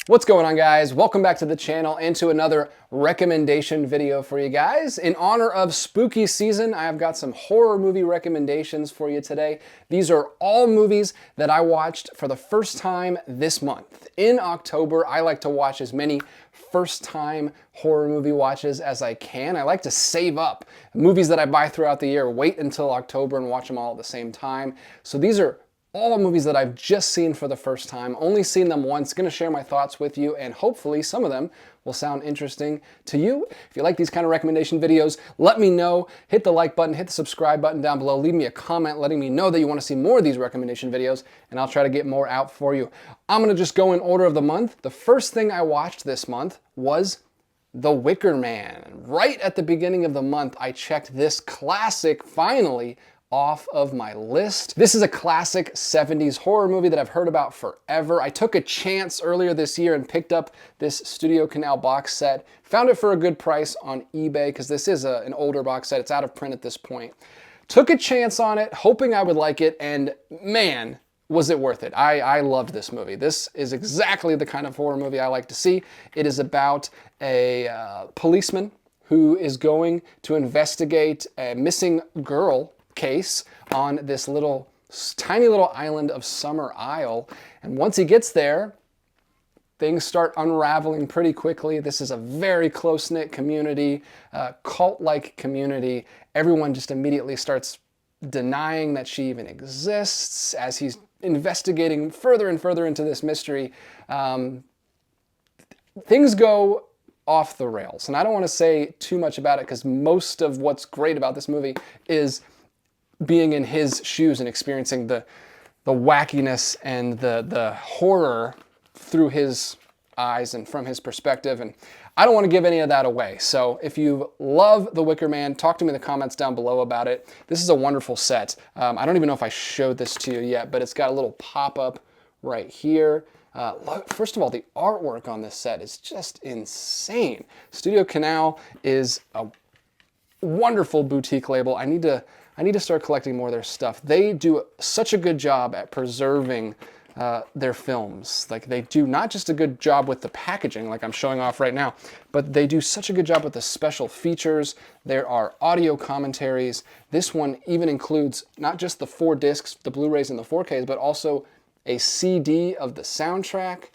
What's going on, guys? Welcome back to the channel and to another recommendation video for you guys. In honor of spooky season, I have got some horror movie recommendations for you today. These are all movies that I watched for the first time this month. In October, I like to watch as many first-time horror movie watches as I can. I like to save up movies that I buy throughout the year, wait until October and watch them all at the same time. So these are all movies that I've just seen for the first time, only seen them once, gonna share my thoughts with you, and hopefully some of them will sound interesting to you. If you like these kind of recommendation videos, let me know. Hit the like button, hit the subscribe button down below, leave me a comment letting me know that you wanna see more of these recommendation videos, and I'll try to get more out for you. I'm gonna just go in order of the month. The first thing I watched this month was The Wicker Man. Right at the beginning of the month, I checked this classic, finally, off of my list. This is a classic 70s horror movie that I've heard about forever. I took a chance earlier this year and picked up this StudioCanal box set. Found it for a good price on eBay because this is an older box set. It's out of print at this point. Took a chance on it, hoping I would like it, and man, was it worth it. I loved this movie. This is exactly the kind of horror movie I like to see. It is about a policeman who is going to investigate a missing girl case on this tiny little island of Summer Isle. And once he gets there, things start unraveling pretty quickly. This is a very close-knit community, cult-like community. Everyone just immediately starts denying that she even exists as he's investigating further and further into this mystery. Things go off the rails. And I don't want to say too much about it because most of what's great about this movie is being in his shoes and experiencing the wackiness and the horror through his eyes and from his perspective. And I don't want to give any of that away. So if you love The Wicker Man, talk to me in the comments down below about it. This is a wonderful set. I don't even know if I showed this to you yet, but it's got a little pop-up right here. First of all, the artwork on this set is just insane. StudioCanal is a wonderful boutique label. I need to start collecting more of their stuff. They do such a good job at preserving their films. Like, they do not just a good job with the packaging, like I'm showing off right now, but they do such a good job with the special features. There are audio commentaries. This one even includes not just the 4 discs, the Blu-rays and the 4Ks, but also a CD of the soundtrack.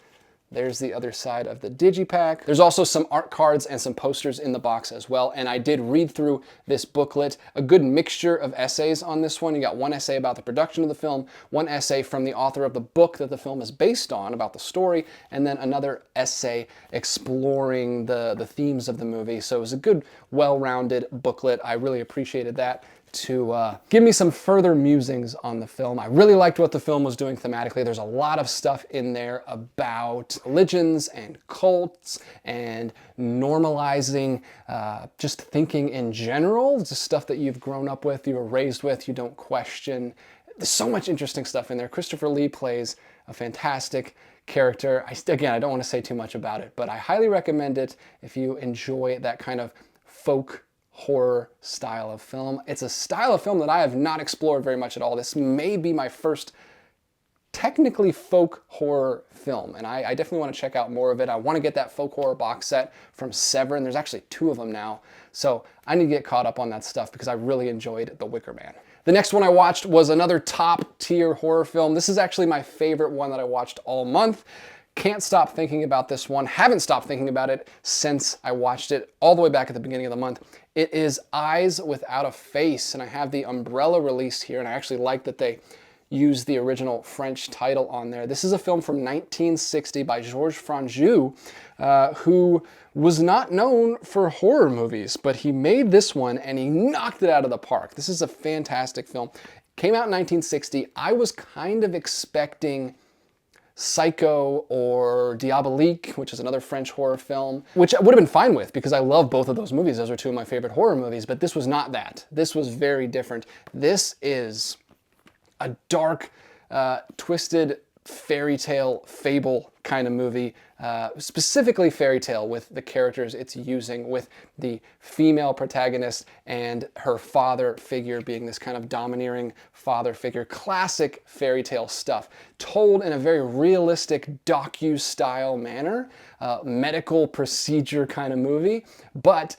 There's the other side of the digipack. There's also some art cards and some posters in the box as well. And I did read through this booklet, a good mixture of essays on this one. You got one essay about the production of the film, one essay from the author of the book that the film is based on about the story, and then another essay exploring the themes of the movie. So it was a good, well-rounded booklet. I really appreciated that to give me some further musings on the film. I really liked what the film was doing thematically. There's a lot of stuff in there about religions and cults and normalizing just thinking in general, just stuff that you've grown up with, you were raised with, you don't question. There's so much interesting stuff in there. Christopher Lee plays a fantastic character. Again, I don't want to say too much about it, but I highly recommend it if you enjoy that kind of folk horror style of film. It's a style of film that I have not explored very much at all. This may be my first technically folk horror film, and I definitely want to check out more of it. I want to get that folk horror box set from Severin. There's actually 2 of them now, so I need to get caught up on that stuff because I really enjoyed The Wicker Man. The next one I watched was another top tier horror film. This is actually my favorite one that I watched all month. Can't stop thinking about this one. Haven't stopped thinking about it since I watched it all the way back at the beginning of the month. It is Eyes Without a Face, and I have the umbrella release here, and I actually like that they used the original French title on there. This is a film from 1960 by Georges Franju, who was not known for horror movies, but he made this one and he knocked it out of the park. This is a fantastic film. Came out in 1960. I was kind of expecting Psycho or Diabolique, which is another French horror film, which I would have been fine with because I love both of those movies. Those are 2 of my favorite horror movies, but this was not that. This was very different. This is a dark, twisted fairy tale fable kind of movie, specifically fairy tale with the characters it's using, with the female protagonist and her father figure being this kind of domineering father figure. Classic fairy tale stuff, told in a very realistic docu-style manner, medical procedure kind of movie, but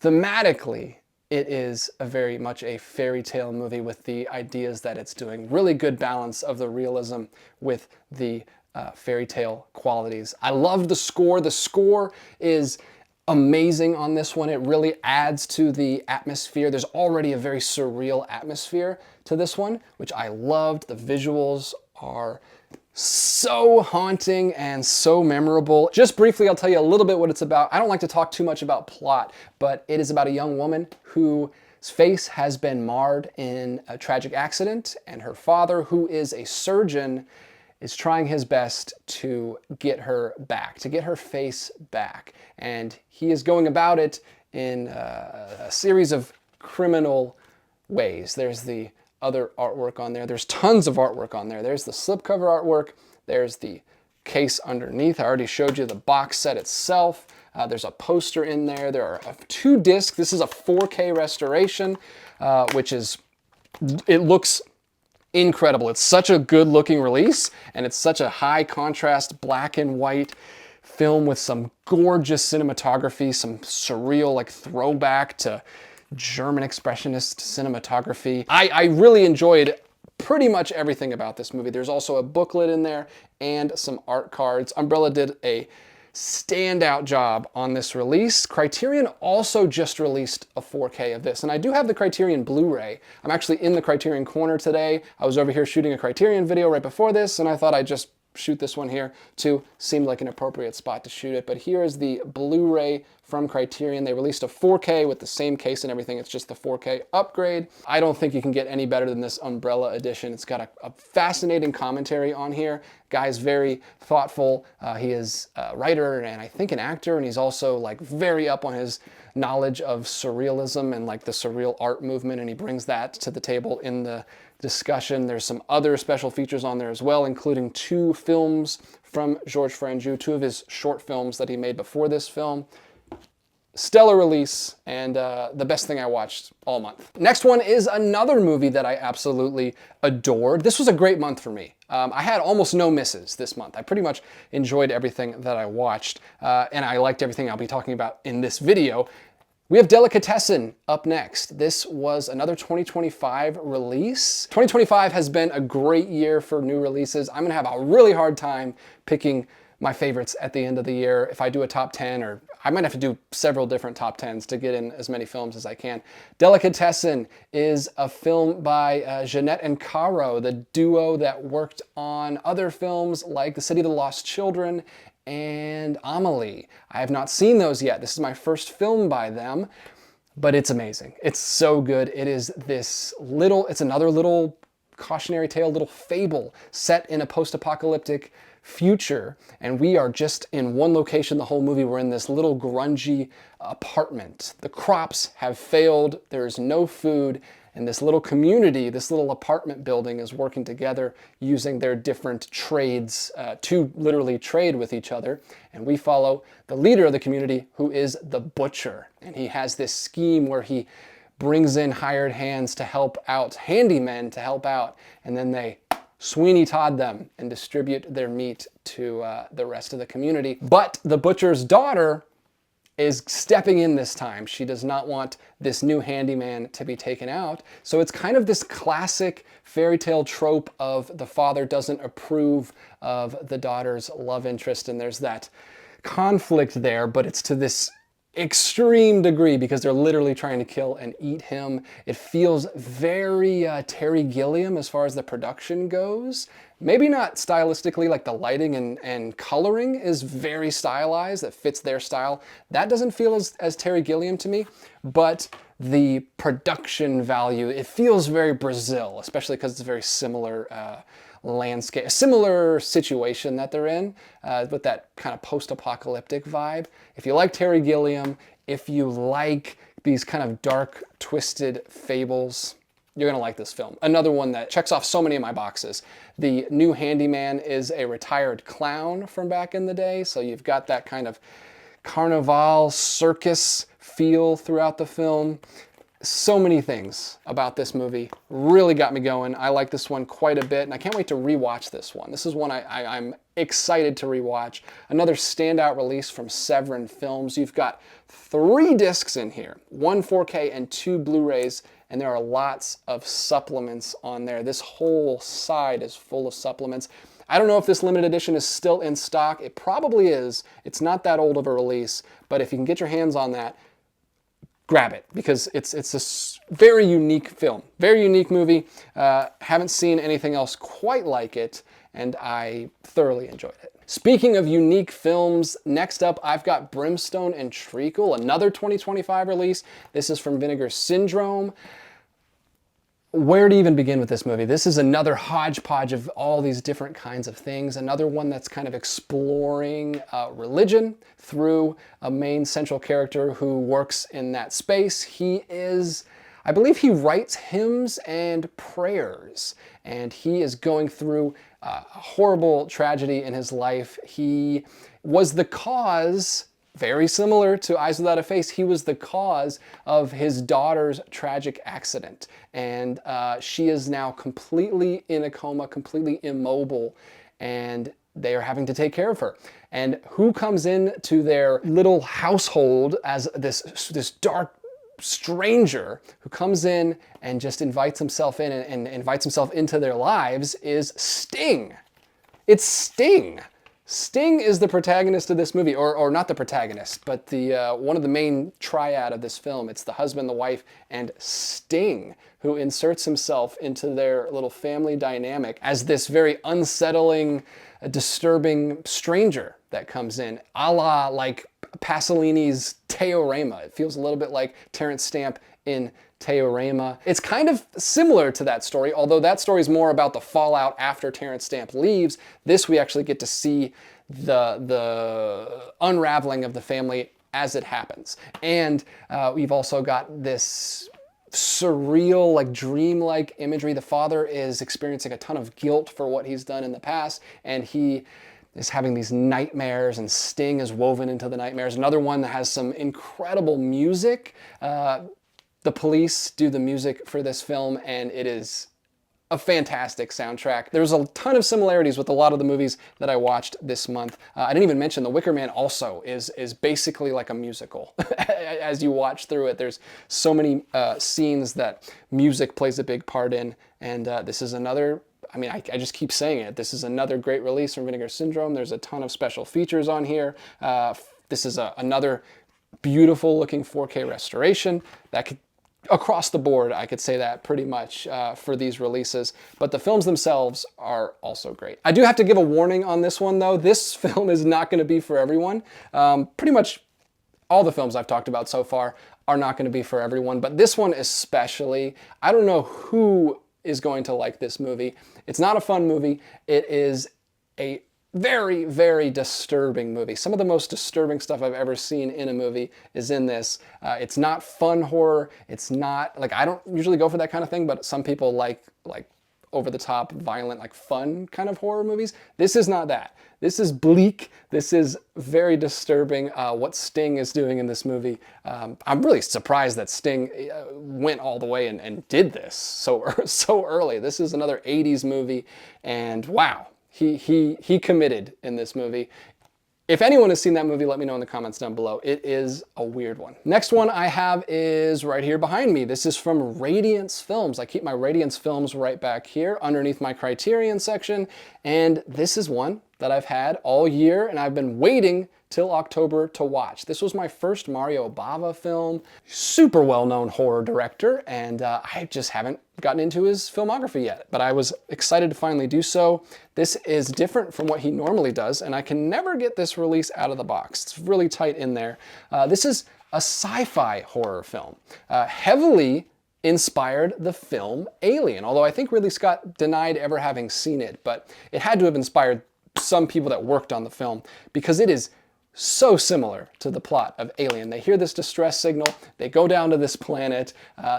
thematically, it is very much a fairy tale movie with the ideas that it's doing. Really good balance of the realism with the fairy tale qualities. I love the score. The score is amazing on this one. It really adds to the atmosphere. There's already a very surreal atmosphere to this one, which I loved. The visuals are so haunting and so memorable. Just briefly, I'll tell you a little bit what it's about. I don't like to talk too much about plot, but it is about a young woman whose face has been marred in a tragic accident, and her father, who is a surgeon, is trying his best to get her back, to get her face back. And he is going about it in a series of criminal ways. There's the other artwork on there. There's tons of artwork on there. There's the slipcover artwork. There's the case underneath. I already showed you the box set itself. There's a poster in there. There are 2 discs. This is a 4K restoration, it looks incredible. It's such a good looking release, and it's such a high contrast black and white film with some gorgeous cinematography, some surreal like throwback to German expressionist cinematography. I really enjoyed pretty much everything about this movie. There's also a booklet in there and some art cards. Umbrella did a standout job on this release. Criterion also just released a 4K of this, and I do have the Criterion Blu-ray. I'm actually in the Criterion corner today. I was over here shooting a Criterion video right before this, and I thought I'd just shoot this one here too. Seemed like an appropriate spot to shoot it. But here is the Blu-ray from Criterion. They released a 4K with the same case and everything. It's just the 4K upgrade. I don't think you can get any better than this Umbrella edition. It's got a fascinating commentary on here. Guy's very thoughtful. He is a writer and I think an actor, and he's also like very up on his knowledge of surrealism and like the surreal art movement, and he brings that to the table in the discussion. There's some other special features on there as well, including 2 films from Georges Franju, 2 of his short films that he made before this film. Stellar release, and the best thing I watched all month. Next one is another movie that I absolutely adored. This was a great month for me. I had almost no misses this month. I pretty much enjoyed everything that I watched, and I liked everything I'll be talking about in this video. We have Delicatessen up next. This was another 2025 release. 2025 has been a great year for new releases. I'm gonna have a really hard time picking my favorites at the end of the year if I do a top 10, or I might have to do several different top 10s to get in as many films as I can. Delicatessen is a film by Jeanette and Caro, the duo that worked on other films like The City of the Lost Children and Amelie. I have not seen those yet. This is my first film by them, but it's amazing. It's so good. It is it's another little cautionary tale, little fable set in a post-apocalyptic future, and we are just in one location the whole movie. We're in this little grungy apartment. The crops have failed, there's no food, and this little community, this little apartment building is working together using their different trades to literally trade with each other. And we follow the leader of the community, who is the butcher, and he has this scheme where he brings in hired hands to help out, handymen to help out, and then they Sweeney Todd them and distribute their meat to the rest of the community. But the butcher's daughter is stepping in this time. She does not want this new handyman to be taken out. So it's kind of this classic fairy tale trope of the father doesn't approve of the daughter's love interest, and there's that conflict there, but it's to this extreme degree because they're literally trying to kill and eat him. It feels very Terry Gilliam as far as the production goes. Maybe not stylistically, like the lighting and coloring is very stylized, that fits their style. That doesn't feel as Terry Gilliam to me, but the production value, it feels very Brazil, especially because it's a very similar landscape, a similar situation that they're in, with that kind of post-apocalyptic vibe. If you like Terry Gilliam, if you like these kind of dark, twisted fables, you're gonna like this film. Another one that checks off so many of my boxes. The new handyman is a retired clown from back in the day, so you've got that kind of carnival circus feel throughout the film. So many things about this movie really got me going. I like this one quite a bit, and I can't wait to rewatch this one. This is one I'm excited to rewatch. Another standout release from Severin Films. You've got 3 discs in here, 1 4K and 2 Blu-rays, and there are lots of supplements on there. This whole side is full of supplements. I don't know if this limited edition is still in stock. It probably is. It's not that old of a release, but if you can get your hands on that, grab it, because it's a very unique film, very unique movie. Haven't seen anything else quite like it, and I thoroughly enjoyed it. Speaking of unique films, next up I've got Brimstone and Treacle, another 2025 release. This is from Vinegar Syndrome. Where to even begin with this movie? This is another hodgepodge of all these different kinds of things. Another one that's kind of exploring religion through a main central character who works in that space. He is, I believe he writes hymns and prayers, and he is going through a horrible tragedy in his life. He was the cause, very similar to Eyes Without a Face, he was the cause of his daughter's tragic accident. And she is now completely in a coma, completely immobile, and they are having to take care of her. And who comes into their little household as this dark stranger who comes in and just invites himself in and invites himself into their lives is Sting. It's Sting. Sting is the protagonist of this movie, or not the protagonist, but the one of the main triad of this film. It's the husband, the wife, and Sting, who inserts himself into their little family dynamic as this very unsettling, disturbing stranger that comes in, a la like Pasolini's Teorema. It feels a little bit like Terence Stamp in Teorema. It's kind of similar to that story, although that story is more about the fallout after Terence Stamp leaves. This we actually get to see the unraveling of the family as it happens. And we've also got this surreal, like dreamlike imagery. The father is experiencing a ton of guilt for what he's done in the past, and he is having these nightmares, and Sting is woven into the nightmares. Another one that has some incredible music. The Police do the music for this film, and it is a fantastic soundtrack. There's a ton of similarities with a lot of the movies that I watched this month. I didn't even mention The Wicker Man also is basically like a musical. As you watch through it, there's so many scenes that music plays a big part in, and this is another, I mean, I just keep saying it, this is another great release from Vinegar Syndrome. There's a ton of special features on here. This is another beautiful looking 4K restoration that could, across the board, I could say that pretty much for these releases, but the films themselves are also great. I do have to give a warning on this one though. This film is not going to be for everyone. Pretty much all the films I've talked about so far are not going to be for everyone, but this one especially. I don't know who is going to like this movie. It's not a fun movie. It is a very, very disturbing movie. Some of the most disturbing stuff I've ever seen in a movie is in this. It's not fun horror. It's not, like, I don't usually go for that kind of thing, but some people like over-the-top, violent, like fun kind of horror movies. This is not that. This is bleak. This is very disturbing. What Sting is doing in this movie. I'm really surprised that Sting went all the way and did this so early. This is another 80s movie, and wow. He committed in this movie. If anyone has seen that movie, let me know in the comments down below. It is a weird one. Next one I have is right here behind me. This is from Radiance Films. I keep my Radiance Films right back here underneath my Criterion section. And this is one that I've had all year, and I've been waiting till October to watch. This was my first Mario Bava film. Super well-known horror director, and I just haven't gotten into his filmography yet, but I was excited to finally do so. This is different from what he normally does, and I can never get this release out of the box. It's really tight in there. This is a sci-fi horror film, heavily inspired the film Alien, although I think Ridley Scott denied ever having seen it, but it had to have inspired some people that worked on the film, because it is so similar to the plot of Alien. They hear this distress signal, they go down to this planet,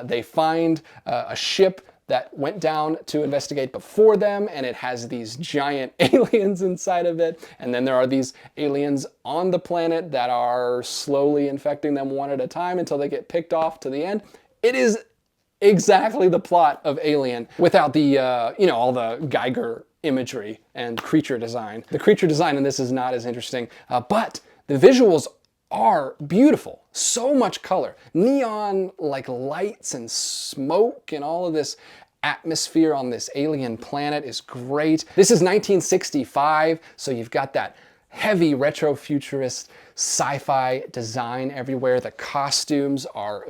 they find a ship that went down to investigate before them, and it has these giant aliens inside of it, and then there are these aliens on the planet that are slowly infecting them one at a time until they get picked off to the end. It is exactly the plot of Alien without the, all the Geiger imagery and creature design. The creature design in this is not as interesting, but the visuals are beautiful. So much color. Neon like lights and smoke and all of this atmosphere on this alien planet is great. This is 1965, so you've got that heavy retro-futurist sci-fi design everywhere. The costumes are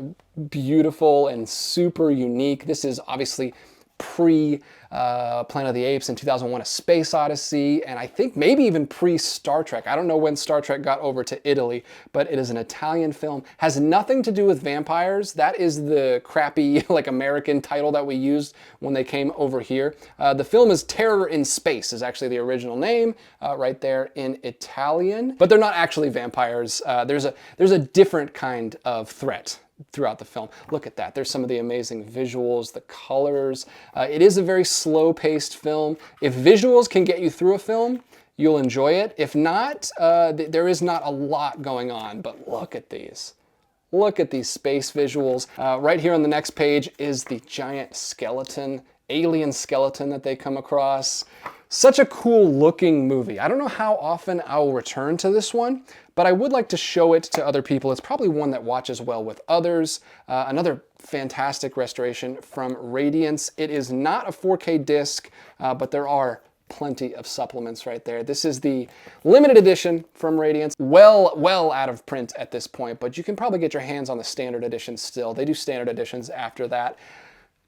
beautiful and super unique. This is obviously pre-Planet of the Apes in 2001: A Space Odyssey, and I think maybe even pre-Star Trek. I don't know when Star Trek got over to Italy, but it is an Italian film. Has nothing to do with vampires. That is the crappy like American title that we used when they came over here. The film is Terror in Space is actually the original name right there in Italian, but they're not actually vampires. There's a different kind of threat throughout the film. Look at that. There's some of the amazing visuals, the colors. It is a very slow-paced film. If visuals can get you through a film, you'll enjoy it. If not, there is not a lot going on, but look at these. Look at these space visuals. Right here on the next page is the giant skeleton, alien skeleton that they come across. Such a cool looking movie. I don't know how often I'll return to this one, but I would like to show it to other people. It's probably one that watches well with others. Another fantastic restoration from Radiance. It is not a 4K disc, but there are plenty of supplements right there. This is the limited edition from Radiance. Well out of print at this point, but you can probably get your hands on the standard edition still. They do standard editions after that.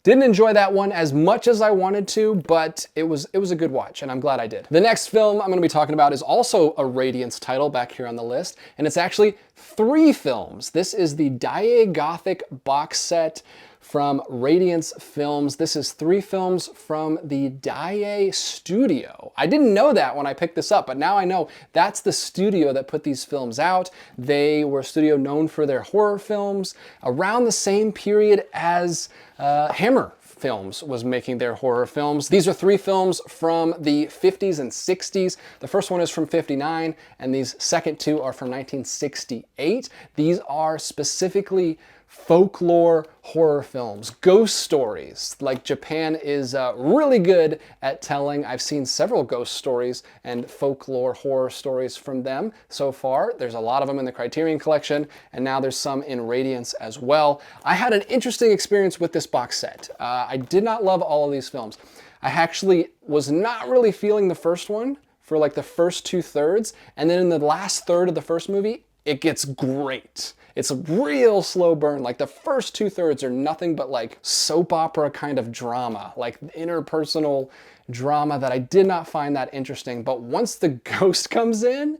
Didn't enjoy that one as much as I wanted to, but it was a good watch, and I'm glad I did. The next film I'm going to be talking about is also a Radiance title back here on the list, and it's actually 3 films. This is the Dier Gothic box set from Radiance Films. This is 3 films from the Dier studio. I didn't know that when I picked this up, but now I know that's the studio that put these films out. They were a studio known for their horror films around the same period as Hammer Films was making their horror films. These are 3 films from the 50s and 60s. The first one is from 59, and these second 2 are from 1968. These are specifically folklore horror films, ghost stories, like Japan is really good at telling. I've seen several ghost stories and folklore horror stories from them so far. There's a lot of them in the Criterion Collection, and now there's some in Radiance as well. I had an interesting experience with this box set. I did not love all of these films. I actually was not really feeling the first one for like the first 2/3, and then in the last third of the first movie, it gets great. It's a real slow burn. Like the first 2/3 are nothing but like soap opera kind of drama, like interpersonal drama that I did not find that interesting. But once the ghost comes in,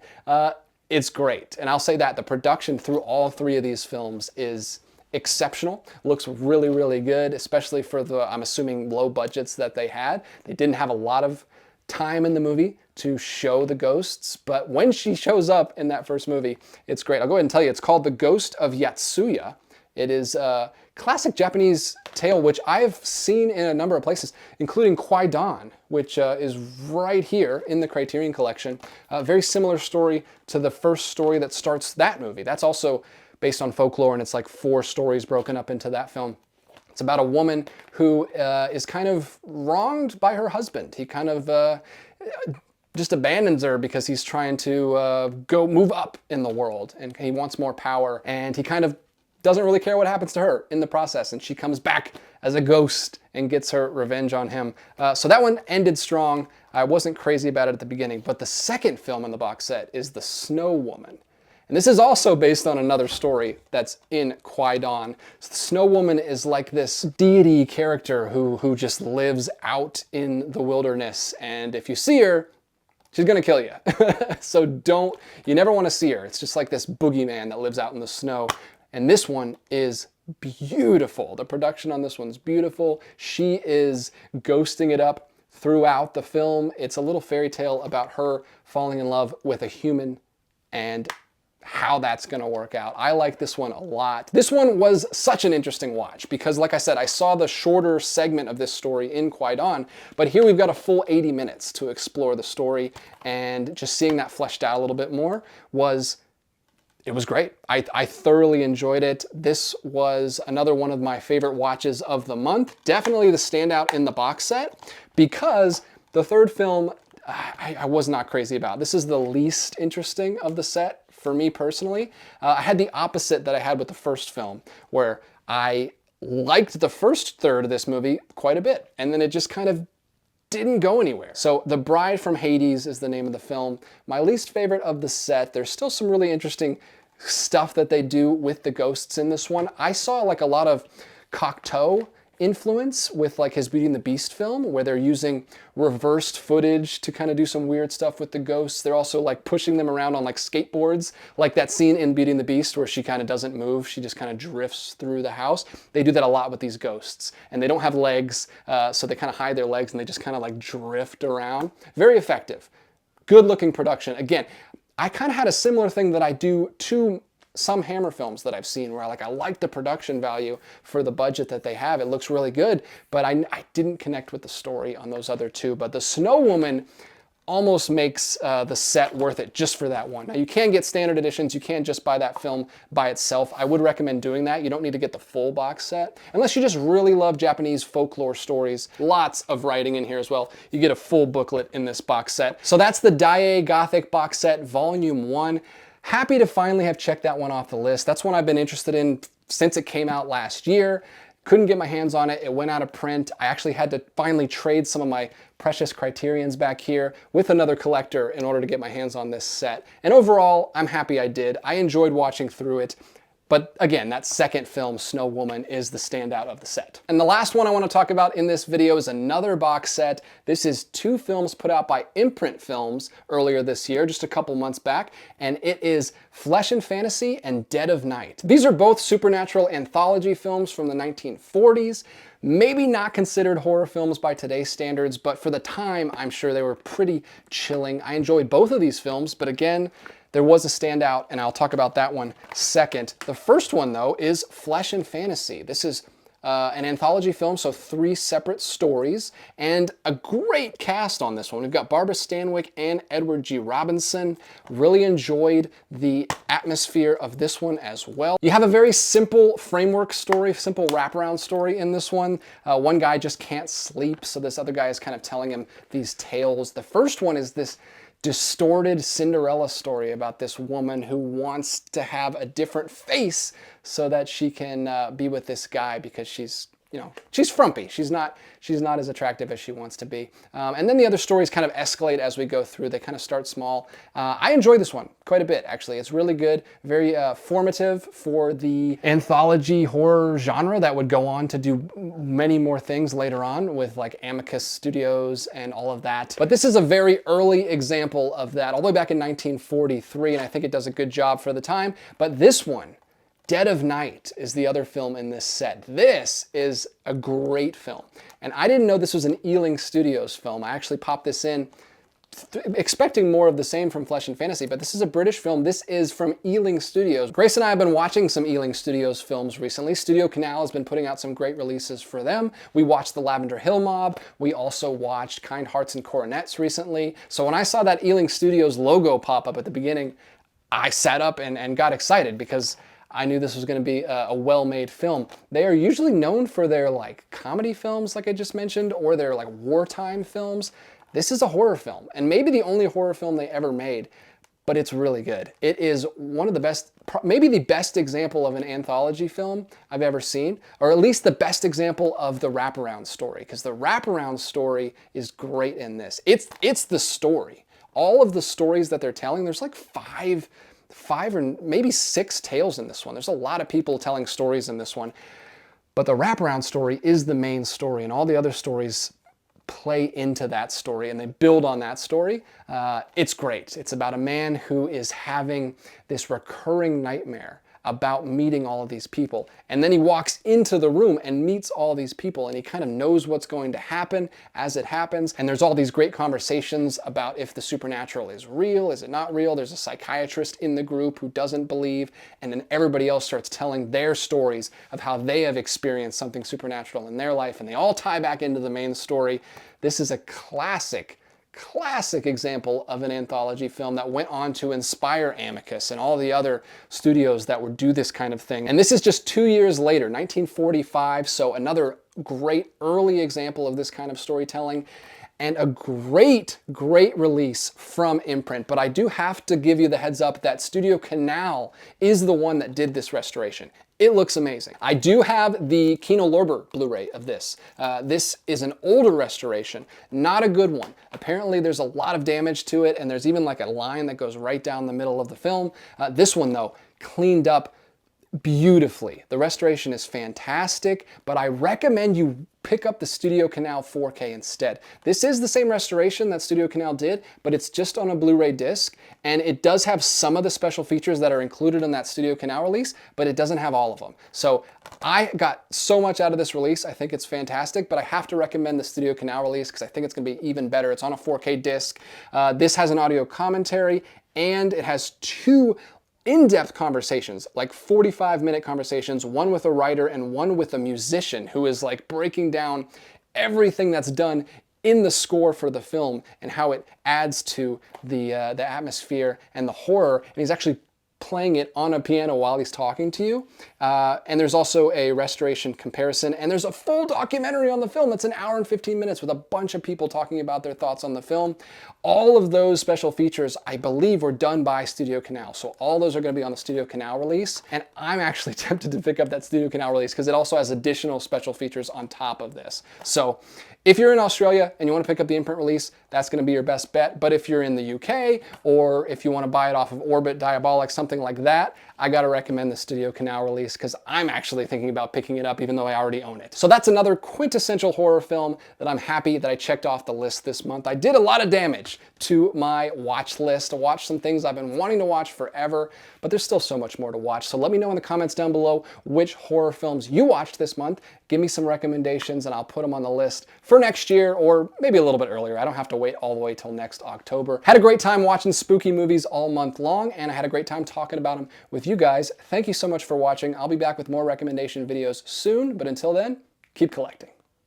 it's great. And I'll say that the production through all 3 of these films is exceptional. Looks really, really good, especially for the, I'm assuming, low budgets that they had. They didn't have a lot of time in the movie to show the ghosts, but when she shows up in that first movie, it's great. I'll go ahead and tell you, it's called The Ghost of Yatsuya. It is a classic Japanese tale, which I've seen in a number of places, including Kwaidan, which is right here in the Criterion Collection. A very similar story to the first story that starts that movie. That's also based on folklore, and it's like 4 stories broken up into that film. It's about a woman who is kind of wronged by her husband. He kind of just abandons her because he's trying to go move up in the world, and he wants more power, and he kind of doesn't really care what happens to her in the process, and she comes back as a ghost and gets her revenge on him. So that one ended strong. I wasn't crazy about it at the beginning, but the second film in the box set is The Snow Woman. And this is also based on another story that's in Kwaidan. So the Snow Woman is like this deity character who just lives out in the wilderness, and if you see her, she's gonna kill you. So you never wanna see her. It's just like this boogeyman that lives out in the snow. And this one is beautiful. The production on this one's beautiful. She is ghosting it up throughout the film. It's a little fairy tale about her falling in love with a human, and how that's going to work out. I like this one a lot. This one was such an interesting watch because, like I said, I saw the shorter segment of this story in Kwai-Dan, but here we've got a full 80 minutes to explore the story, and just seeing that fleshed out a little bit more was great. I thoroughly enjoyed it. This was another one of my favorite watches of the month. Definitely the standout in the box set, because the third film I was not crazy about. This is the least interesting of the set for me personally. I had the opposite that I had with the first film, where I liked the first third of this movie quite a bit, and then it just kind of didn't go anywhere. So The Bride from Hades is the name of the film. My least favorite of the set. There's still some really interesting stuff that they do with the ghosts in this one. I saw like a lot of Cocteau influence with like his Beauty and the Beast film, where they're using reversed footage to kind of do some weird stuff with the ghosts. They're also like pushing them around on like skateboards, like that scene in Beauty and the Beast where she kind of doesn't move, she just kind of drifts through the house. They do that a lot with these ghosts, and they don't have legs, so they kind of hide their legs and they just kind of like drift around. Very effective. Good looking production. Again, I kind of had a similar thing that I do to some Hammer films that I've seen, where I like the production value for the budget that they have. It looks really good, but I didn't connect with the story on those other two. But the Snow Woman almost makes the set worth it just for that one. Now, you can get standard editions. You can just buy that film by itself. I would recommend doing that. You don't need to get the full box set unless you just really love Japanese folklore stories. Lots of writing in here as well. You get a full booklet in this box set. So that's the Dier Gothic box set, Volume 1. Happy to finally have checked that one off the list. That's one I've been interested in since it came out last year. Couldn't get my hands on it. It went out of print. I actually had to finally trade some of my precious Criterions back here with another collector in order to get my hands on this set. And overall, I'm happy I did. I enjoyed watching through it. But again, that second film, Snow Woman, is the standout of the set. And the last one I want to talk about in this video is another box set. This is two films put out by Imprint Films earlier this year, just a couple months back, and it is Flesh and Fantasy and Dead of Night. These are both supernatural anthology films from the 1940s. Maybe not considered horror films by today's standards, but for the time, I'm sure they were pretty chilling. I enjoyed both of these films, but again, there was a standout, and I'll talk about that one second. The first one, though, is Flesh and Fantasy. This is an anthology film, so 3 separate stories, and a great cast on this one. We've got Barbara Stanwyck and Edward G. Robinson. Really enjoyed the atmosphere of this one as well. You have a very simple framework story, simple wraparound story in this one. One guy just can't sleep, so this other guy is kind of telling him these tales. The first one is this distorted Cinderella story about this woman who wants to have a different face so that she can be with this guy, because she's, you know, she's frumpy. She's not as attractive as she wants to be. And then the other stories kind of escalate as we go through. They kind of start small. I enjoy this one quite a bit, actually. It's really good, very formative for the anthology horror genre that would go on to do many more things later on with like Amicus Studios and all of that. But this is a very early example of that, all the way back in 1943, and I think it does a good job for the time. But this one, Dead of Night, is the other film in this set. This is a great film. And I didn't know this was an Ealing Studios film. I actually popped this in expecting more of the same from Flesh and Fantasy, but this is a British film. This is from Ealing Studios. Grace and I have been watching some Ealing Studios films recently. StudioCanal has been putting out some great releases for them. We watched The Lavender Hill Mob. We also watched Kind Hearts and Coronets recently. So when I saw that Ealing Studios logo pop up at the beginning, I sat up and got excited, because I knew this was going to be a well-made film. They are usually known for their like comedy films, like I just mentioned, or their like wartime films. This is a horror film, and maybe the only horror film they ever made, but it's really good. It is one of the best, maybe the best example of an anthology film I've ever seen, or at least the best example of the wraparound story, because the wraparound story is great in this. It's the story. All of the stories that they're telling, there's like five or maybe 6 tales in this one. There's a lot of people telling stories in this one, but the wraparound story is the main story, and all the other stories play into that story and they build on that story. It's great. It's about a man who is having this recurring nightmare about meeting all of these people. And then he walks into the room and meets all these people, and he kind of knows what's going to happen as it happens. And there's all these great conversations about if the supernatural is real, is it not real? There's a psychiatrist in the group who doesn't believe, and then everybody else starts telling their stories of how they have experienced something supernatural in their life, and they all tie back into the main story. This is a classic example of an anthology film that went on to inspire Amicus and all the other studios that would do this kind of thing. And this is just 2 years later, 1945, so another great early example of this kind of storytelling, and a great release from Imprint. But I do have to give you the heads up that StudioCanal is the one that did this restoration. It looks amazing. I do have the Kino Lorber Blu-ray of this. This is an older restoration, not a good one. Apparently there's a lot of damage to it, and there's even like a line that goes right down the middle of the film. This one though, cleaned up beautifully. The restoration is fantastic, but I recommend you pick up the StudioCanal 4K instead. This is the same restoration that StudioCanal did, but it's just on a Blu-ray disc, and it does have some of the special features that are included in that StudioCanal release, but it doesn't have all of them. So I got so much out of this release. I think it's fantastic, but I have to recommend the StudioCanal release because I think it's going to be even better. It's on a 4K disc. This has an audio commentary, and it has 2 in-depth conversations, like 45-minute conversations, one with a writer and one with a musician who is like breaking down everything that's done in the score for the film and how it adds to the atmosphere and the horror. And he's actually playing it on a piano while he's talking to you. And there's also a restoration comparison, and there's a full documentary on the film that's an hour and 15 minutes with a bunch of people talking about their thoughts on the film. All of those special features, I believe, were done by StudioCanal. So all those are going to be on the StudioCanal release, and I'm actually tempted to pick up that StudioCanal release because it also has additional special features on top of this. So if you're in Australia and you want to pick up the imprint release, that's going to be your best bet. But if you're in the UK, or if you want to buy it off of Orbit, Diabolic, something like that, I got to recommend the StudioCanal release because I'm actually thinking about picking it up even though I already own it. So that's another quintessential horror film that I'm happy that I checked off the list this month. I did a lot of damage to my watch list. I watched some things I've been wanting to watch forever, but there's still so much more to watch. So let me know in the comments down below which horror films you watched this month. Give me some recommendations and I'll put them on the list for next year, or maybe a little bit earlier. I don't have to wait all the way till next October. Had a great time watching spooky movies all month long, and I had a great time talking about them with you guys. Thank you so much for watching. I'll be back with more recommendation videos soon, but until then, keep collecting.